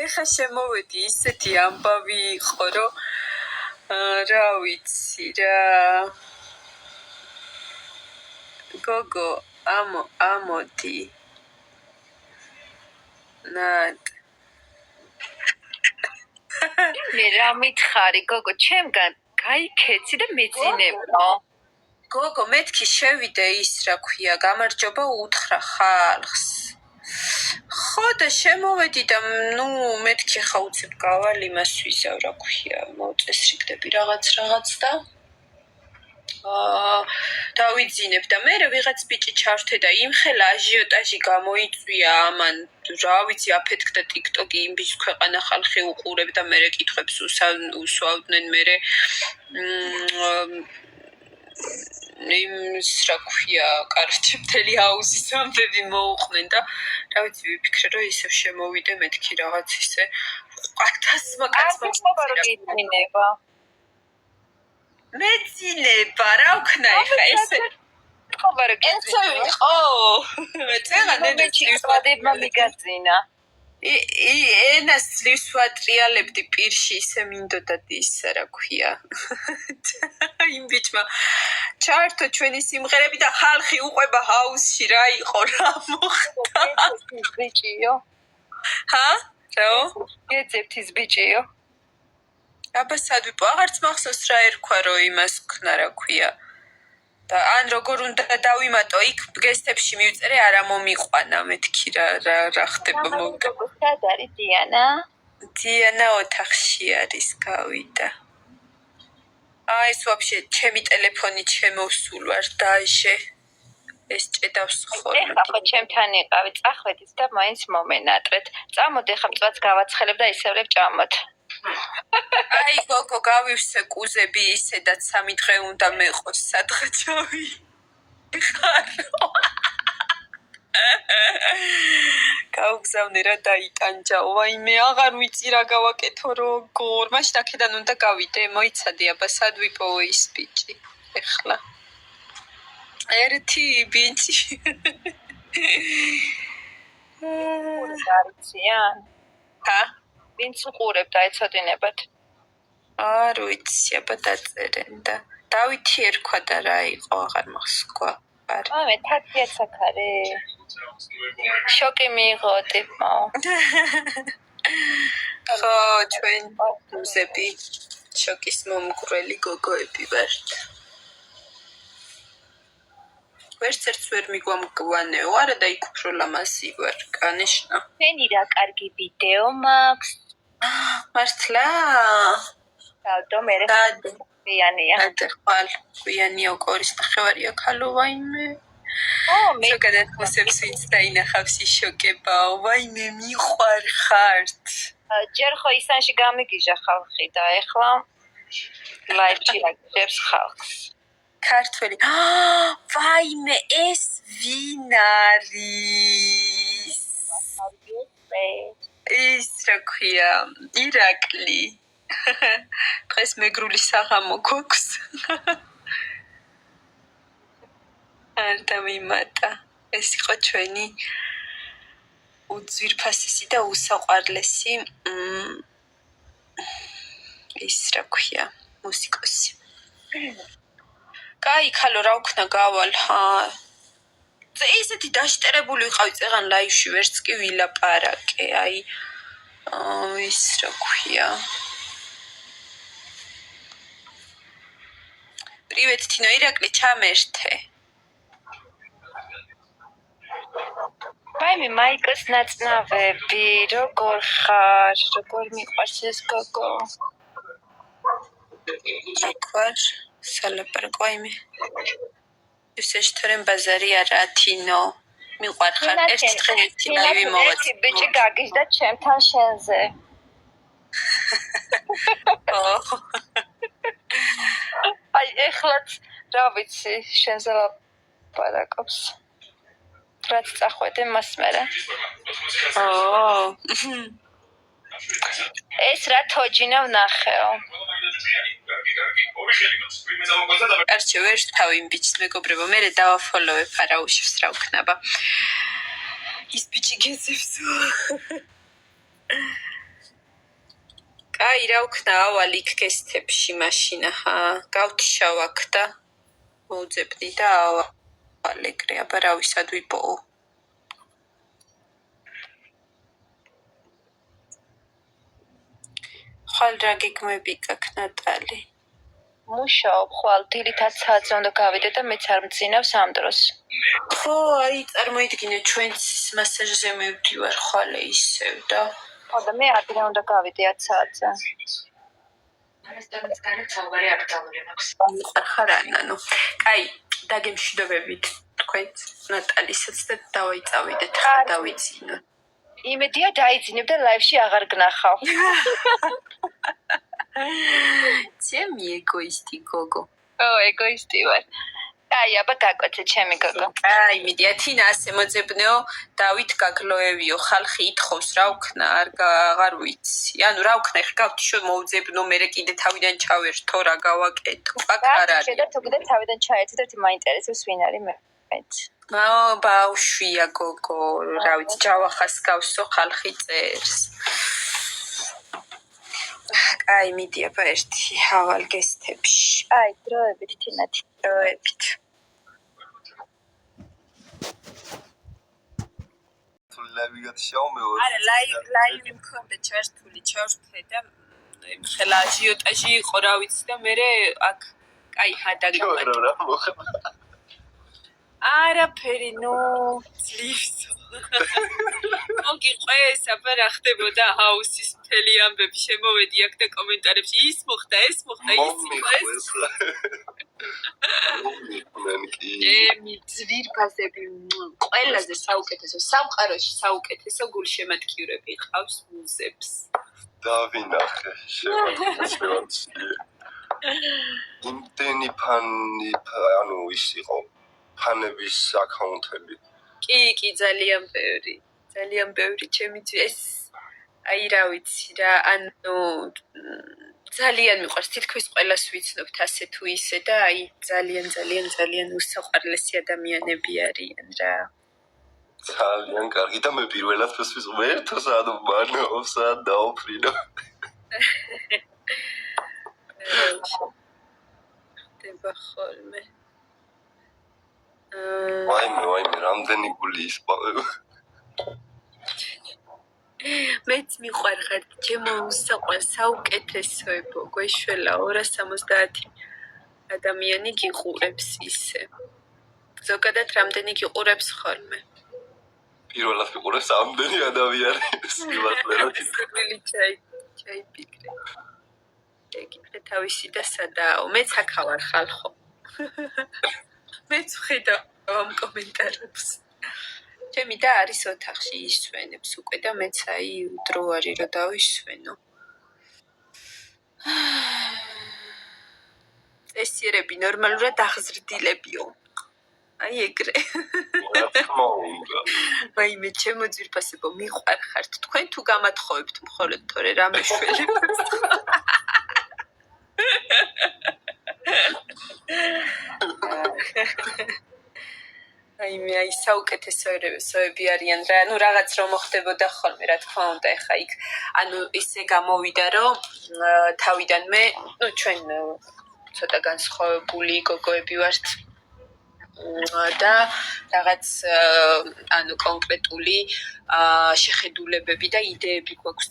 ეხა შემოვედი ისეთი ამბავი იყო, რომ რა ვიცი რა. გოგო, ამოდი. ნად. მე რა მითხარი, გოგო, ჩემგან გაიქეცი და მეძინებო. გოგო, მეთქი შევიდე ის რა ქვია, გამარჯობა უთხრა ხალხს. ხო და შემოვედი და მეთქი ხა უცებ გავალ იმას ვიზავ რა ქვია, მოწესრიგდები რაღაც და დავიძინებ და მე ვიღაც ბიჭი ჩავრთე და იმხელა აჟიოტაჟი გამოიწვია ამან, რა ვიცი, აფეთქდა TikTok-ი იმ ბიჭს ქვეყანა ხალხი უყურებ და მე კითხვებს უსვავდნენ მე იმს რა ქვია, კაროჩე მთელი აუზის ამბები მოუყვნენ და რა ვიცი, ვიფიქრე რომ ისევ შემოვიდე მეთქი რაღაც ისე ყათასმა კაცმა მეცინება. მეცინება, რა ვქნა ეხა ესე ესე ვიყო. მე ჩიქსვადებმა მიგაწინა. ენას ძლივს ვატრიალებდი პირში, ისე მინდოდა ისა რა ქვია. იმ ბიჭმა ჩაართო ჩვენი სიმღერები და ხალხი უყვება ჰაუსში რა იყო, რა მოხდა. ეს ბიჭიო. ჰა? რა? გეძებთ ის ბიჭიო. აბა სად ვიპო, აღარც მახსოვს რა ერქვა რომ იმას ქნა რა ქვია. და ან როგორ უნდა დავიმატო, იქ გესტებში მივწერე არა მომიყვანა, მეთქი რა ხდება მოგდა. სად არის დიანა? დიანა ოთახში არის, გავიდა. ეს ვაფშე ჩემი ტელეფონი შემოვსულ ვარ დაჟე. ეს ჭედავს ხოლმე. ეხლა ხო ჩემთან იყავი, წახვედით და მაინც მომენატრეთ. წამოდ ეხლა მწვადს გავაცხელებ და ისევლებ ჭამოთ. აი გოგო, გავივსე კუზები ისედაც 3 დღე უნდა მეყოს სადღა ჩავი. გავგზავნე რა დაიტანჯაო, ვაიმე აღარ ვიცი რა გავაკეთო როგორ. მაშინ აქედან უნდა გავიდე, მოიცადე აბა სად ვიპოვო ის ბიჭი. ეხლა ერთი ბიჭი. არიციან? ჰა? ვინც უყურებ დაეცოდინებათ? არ ვიცი, აბა დაწერენ და დავითი ერქვა და რა იყო, აღარ მახსოვს. მე თათია საქარე. შოკი მიიღო ტიპმა. ხო, ჩვენ მუზები შოკის მომგვრელი გოგოები ვართ. ვერცერთს ვერ მიგვამგვანეო, არა და იქ უფრო ლამაზი ვარ, კანეშნა. შენი რა კარგი ვიდეო მაქვს. მართლა? დავდო მე გვიანია. ხვალ გვიანია უკორის ნახევარია ქალო, ვაიმე. მე ზოგადად მოსებს ვინც დაინახავს იშოკებაო, ვაიმე მიყვარხართ. ჯერ ხო ისანში გამიგიჟა ხალხი და ეხლა ლაივში აგებს ხალხს. ქართველი. ვაიმე, ეს ვინ არის? ის რა ქვია, ირაკლი. დღეს მეგრული საღამო გვაქვს. არ დავიმატა. ეს იყო ჩვენი უძვირფასესი და უსაყვარლესი ის რა ქვია, მუსიკოსი. კაი, ხალო რა ვქნა გავალ. ესეთი დაშტერებული ვიყავი წეღან ლაივში, ვერც კი ვილაპარაკე, აი ის რა ქვია. Привет, Тино, ირაკლი, ჩამერთე. ვაიმე, მაიკოს ნაცნავები, როგორ ხარ? როგორ მიყვარს ეს გოგო? აქ სალაპარაკო ვაიმე. ისეშთორენ ბაზარი არა, Tino. მიყვარხარ, ერთ დღე ერთი ლაივი მოვაწ. ბიჭი გაგიჟდა ჩემთან შენზე. აი, ეხლაც რა ვიცი, შენზე ლაპარაკობს. რაც წახვედე მას მერე. ეს რა თოჯინა ვნახეო. არჩე ვერ თავი იმ ბიჭს მეგობრებო, მე დავაფოლოვებ, არა უშევს რა ვქნაბა. ის ბიჭი გეძებსო. აი რა ვქნა ავალ იქ გესთებში მაშინა გავთიშავ აქ და მოუძებდი და ავალ ეგრე აბა რა ვისად ვიპოო ხვალ რა გიგმები გაქვს ნატალი მუშაობ ხვალ დილითაც საათზე უნდა გავიდე და მეც არ მძინავს ამ დროს ხო აი წარმოიდგინე ჩვენც მასაჟზე მივდივარ ხვალე ისევ და ხო და მე ადრე უნდა გავიდე 10 საათზე რესტორანის გარეთ საუბარი აკრძალული მაქვს. ხარ ანანო კაი დაგემშვიდობებით თქვენც ნატალისაც და დავაიწავიდეთ ხა დავიცინო იმედია დაიძინებ და ლაივში აღარ გნახავ ჩემი ეგოისტი გოგო ო ეგოისტი ვარ აი აბა გაკვეთე ჩემი გოგო აი მიდია თინა ასე მოძებნეო დავით გაგლოევიო ხალხი ითხოვს რა ვქნა აღარ ვიცი ანუ რა ვქნა ხე გავთიშო მოუძებნო მერე კიდე თავიდან ჩავერთო რა გავაკეთო აქ არ არის და თუ კიდე თავიდან ჩაერთო და მაინტერესებს ვინ არის მეც ბავშვია გოგო რა ვიცი ჯავახას გავსო ხალხი წერს აი მიდია ბა ერთი ავალ გესთებში აი დროებით თინათი დროებით ლაივი გათშაუმეო არა ლაივი მქონდა ჩართული ჩავშთე და ხელა აჟიოტაჟი იყო რა ვიცი და მე აქ კაი ჰადაგა რა მოხდა არაფერი ნუ ძლივს მოგიყვეს აბა რა ხდებოდა ჰაუსის მთელი ამბები შემოვედი აქ და კომენტარებში ის მოხდა ეს მოხდა ის ემი ძვირფასები ყველაზე საუკეთესო სამყაროში საუკეთესო გულშემატკივრები ყავს მუზებს დავინახე შევაცვლე იმდენი ფანი ანუ ის იყო ფანების აკაუნტები კი ძალიან ბევრი ჩემი ეს აი რა ვიცი რა ანუ ძალიან მიყვარს თითქმის ყველას ვიცნობთ ასე თუ ისე და აი ძალიან უსაყვარლესი ადამიანები არიან რა ძალიან კარგი და მე პირველად ფესვის ვერთო სად მანობს სად დაუფრინო ხდება ხოლმე ვაიმე რამდენი გული ისპავებ მეც მიყვარხარ ჩემო უსაყვარლ საუკეთესოებო გვეშველა 270 ადამიანი გიყურებს ისე ზოგადად რამდენი გიყურებს ხოლმე პირველად ვიყურებს ამდენი ადამიანი სიყვარული ჩაიფიქრე ეგრე თავისი და სადაო მეც აქ ვარ ხალხო მეც ვხედავ ამ კომენტარებს ჩემი და არის ოთახში ისვენებს უკვე და მეც აი დრო არის რომ დავისვენო წესიერები ნორმალურად აღზრდილებიო აი ეგრე ვაიმე ჩემო ძვირფასებო მიყვარხართ თქვენ თუ გამათხოვებთ მხოლოდ თორე რა მეშველებს აი მე აი საუკეთესოები არიან რა ნუ რაღაც რომ მოხდებოდა ხოლმე რა თქმა უნდა ეხა იქ ანუ ისე გამოვიდა რომ თავიდან მე ნუ ჩვენ ცოტა განსხვავებული გოგოები ვართ და რაღაც ანუ კონკრეტული შეხედულებები და იდეები გვაქვს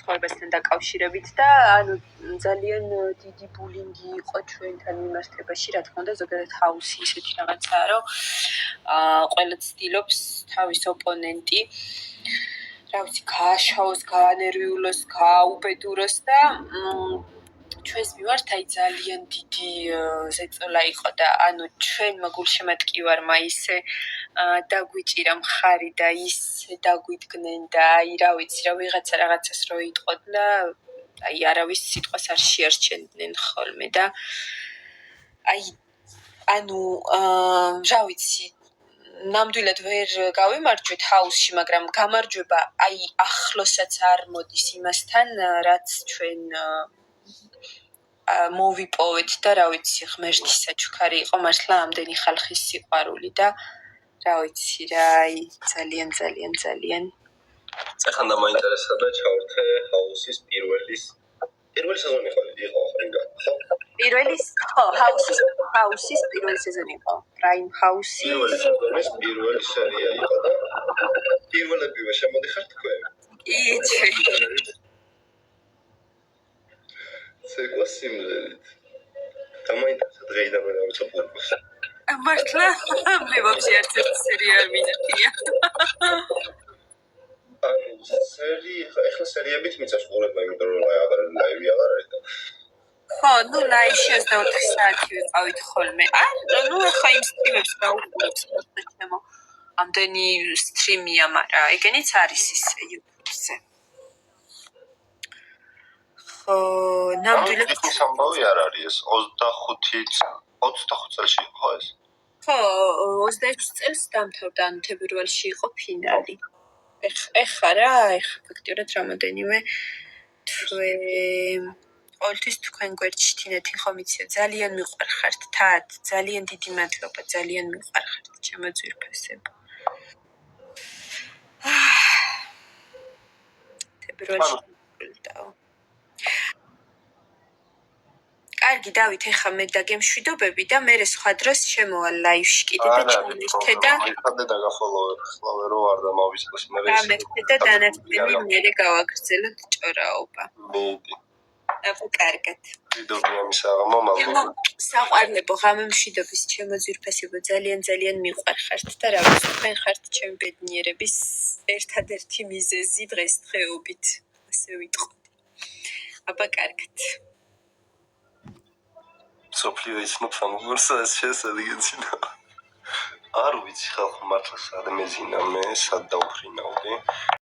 ცხოვრებასთან დაკავშირებით და ანუ ძალიან დიდი ბულინგი იყო ჩვენთან მიმართებაში რა თქმა უნდა ზოგადად ჰაუსი ისეთი რაღაცაა რომ ყველა ცდილობს თავის ოპონენტი რა ვიცი გააშაოს, გაანერვიულოს, გააუბედუროს და ჩვენს მიმართ აი ძალიან დიდი ზეწოლა იყო და ანუ ჩვენმა გულშემატკივარმა ისე დაგვიჭირა მხარი და ისე დაგვიდგნენ და აი რა ვიცი რა ვიღაცა რაღაცას რო იტყოდ და აი არავის სიტყვას არ შეარჩენდნენ ხოლმე და აი ანუ რა ვიცი ნამდვილად ვერ გავიმარჯვეთ ჰაუსში, მაგრამ გამარჯვება აი ახლოსაც არ მოდის იმასთან, რაც ჩვენ მოვიპოვეთ და რა ვიცი, ღმერთი საჩუქარი იყო მართლა ამდენი ხალხის სიყვარული და რა ვიცი რა, აი ძალიან ეხლა დამაინტერესდა ჩავრთე ჰაუსის პირველი სეზონი იყო ხარინგა. ჰაუსის პირველი სეზონი იყო. პრაიმ ჰაუსის პირველი სეზონის პირველი სერია იყო და პირველებივე შემოდიხარ თქვენ. იჩი. ცეკვა სიმღერით. დამაინტერესდა დღეიდან მე დავიწყე პურპოს. მართლა მე ვაფშე ერთ სერიალი მინახია. ეხლა სერიებით მიწევს ყურება, იმიტომ რომ ლაივი აღარ არის და ხო, ნუ ლაივში 24 საათი ვიყავით ხოლმე. ნუ ახლა იმ სტრიმებს გავუყურებთ ჩემო. ამდენი სტრიმია, მაგრამ ეგენიც არის ისე YouTube-ზე. ხო, ნამდვილად ის ამბავი არ არის ეს 25 წელს იყო ეს. ხო, 26 წელს დამთავრდა, ანუ თებერვალში იყო ფინალი. ეხლა ფაქტიურად რამოდენიმე ყოველთვის თქვენ გვერდში თინეთი ხომ იცი, ძალიან მიყვარხართ თად, ძალიან დიდი მადლობა, ძალიან მიყვარხართ ჩემო ძვირფასებო. თებერვალში ვიყავ. კარგი, დავით, ეხლა მე დაგემშვიდობები და მე სხვა დროს შემოვალ ლაივში კიდე და ჩამოვიხდე და მიხადე დაგაფოლოვერო არ დამავიწყდეს მე გამეხდე და დანარჩენი მერე გავაგრძელოთ ჭორაობა. მედი. აბა კარგად. ვიდეო მისაღამო მალო. საყვარლებო ღამემშვიდობის ჩემო ძვირფასებო, ძალიან მიყვარხართ და რა ვიცი, თქვენ ხართ ჩემი ბედნიერების ერთადერთი მიზეზი დღესდღეობით, ასე ვიტყოდი. აბა კარგად. სოფლიო იცნობს ამ გურსას შესაძლიცინა. არ ვიცი ხალხო მართლა სად მეძინა მე, სად დავფრინავდი.